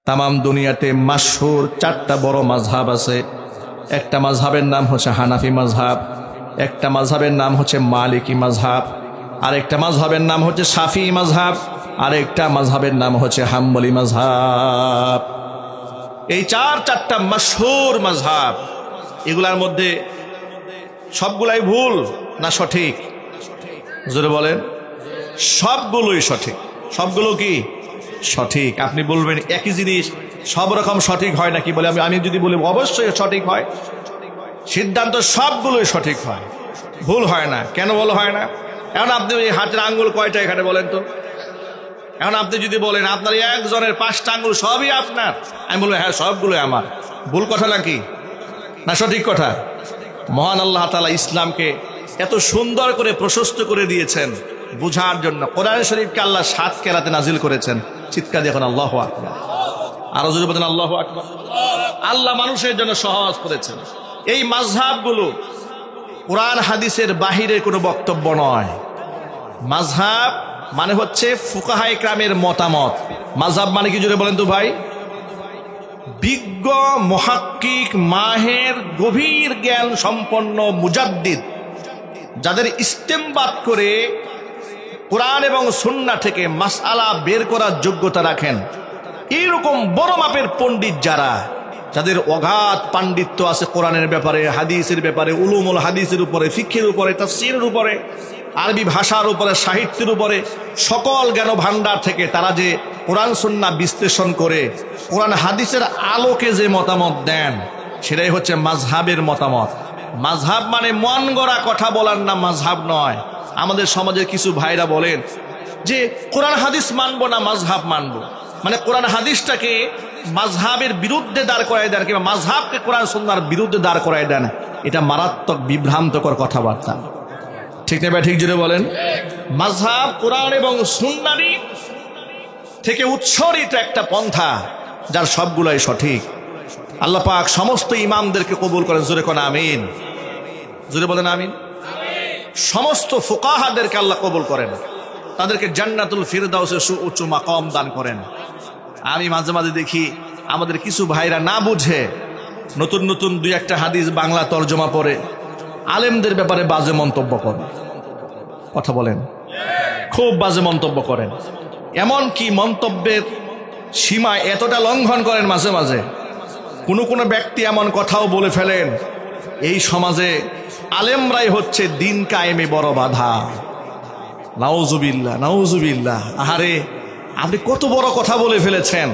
তামাম দুনিয়াতে মাশহুর 4টা বড় মাযহাব আছে। একটা মাযহাবের নাম হচ্ছে হানাফি মাযহাব, একটা মাযহাবের নাম হচ্ছে মালিকি মাযহাব, আর একটা মাযহাবের নাম হচ্ছে শাফিঈ মাযহাব, আর একটা মাযহাবের নাম হচ্ছে হাম্বলি মাযহাব। এই চারটা মাশহুর মাযহাব, এগুলার মধ্যে সবগুলাই ভুল না সঠিক? জোরে বলেন। সবগুলোই সঠিক। সবগুলো কি সঠিক? আপনি বলবেন একই জিনিস সব রকম সঠিক হয় নাকি? বলে আমি যদি বলি অবশ্যই সঠিক হয়। সিদ্ধান্ত সবগুলোই সঠিক হয়, ভুল হয় না। কেন বল হয় না? এখন আপনি ওই হাতের আঙ্গুল কয়টা এখানে বলেন তো? এখন আপনি যদি বলেন আপনার একজনের 5টা আঙ্গুল সবই আপনার, আমি বলবো হ্যাঁ সবগুলোই আমার। ভুল কথা নাকি না সঠিক কথা? মহান আল্লাহ তাআলা ইসলামকে এত সুন্দর করে প্রশস্ত করে দিয়েছেন বুঝার জন্য। কোরআন শরীফকে আল্লাহ 7 কেরাতে নাজিল করেছেন। চিৎকার দিয়ে এখন আল্লাহু আকবার। আরো জোরে বলেন আল্লাহু আকবার। আল্লাহ মানুষের জন্য সহজ করেছেন। এই মাযহাবগুলো কোরআন হাদিসের বাহিরে কোনো বক্তব্য নয়। মাযহাব মানে হচ্ছে ফুকাহায়ে কেরামের মতামত। মাযহাব মানে কি জোরে বলেন তো ভাই? বিজ্ঞ মুহাক্কিক মাহের গভীর জ্ঞান সম্পন্ন মুজাদ্দিদ, যাদের ইস্তেমবাত করে কোরআন এবং সুন্নাহ থেকে মাসআলা বের করার যোগ্যতা রাখেন, এইরকম বড় মাপের পণ্ডিত যারা, যাদের অগাধ পাণ্ডিত্য আছে কোরআনের ব্যাপারে, হাদিসের ব্যাপারে, উলুমুল হাদিসের উপরে, ফিকহের উপরে, তাফসীরের উপরে, আরবি ভাষার উপরে, সাহিত্যের উপরে, সকল জ্ঞান ভান্ডার থেকে তারা যে কোরআন সুন্নাহ বিশ্লেষণ করে কোরআন হাদিসের আলোকে যে মতামত দেন, সেটাই হচ্ছে মাযহাবের মতামত। মাযহাব মানে মন গড়া কথা বলার নাম মাযহাব নয়। আমাদের সমাজের কিছু ভাইরা বলেন যে কোরআন হাদিস মানবো না মাযহাব মানবো, মানে কোরআন হাদিসটাকে মাযহাবের বিরুদ্ধে দাঁড় করায় দেন, কিংবা মাযহাবকে কোরআন সুন্নাহর বিরুদ্ধে দাঁড় করায় দেন। এটা মারাত্মক বিভ্রান্তকর কথাবার্তা। ঠিক না ভাই? ঠিক জুড়ে বলেন। মাযহাব কোরআন এবং সুন্নাহ থেকে উৎসরিত একটা পন্থা, যার সবগুলাই সঠিক। আল্লাহ পাক সমস্ত ইমামদেরকে কবুল করেন। জোরে কোন আমিন। জোরে বলেন আমিন। সমস্ত ফুকাহাদেরকে আল্লাহ কবুল করেন, তাদেরকে জান্নাতুল ফিরদাউসে সুউচ্চ মাকাম দান করেন। আমি মাঝে মাঝে দেখি আমাদের কিছু ভাইরা না বুঝে নতুন নতুন 2-1টা হাদিস বাংলা তর্জমা পড়ে আলেমদের ব্যাপারে বাজে মন্তব্য করেন। কথা বলেন, খুব বাজে মন্তব্য করেন। এমন কি মন্তব্যের সীমা এতটা লঙ্ঘন করেন, মাঝে মাঝে কোনো ব্যক্তি এমন কথাও বলে ফেলেন, এই সমাজে আলেমরাই হচ্ছে দিন কায়েমে বড় বাধা। নাউজুবিল্লাহ, নাউজুবিল্লাহ। আহারে, আপনি কত বড় কথা বলে ফেলেছেন।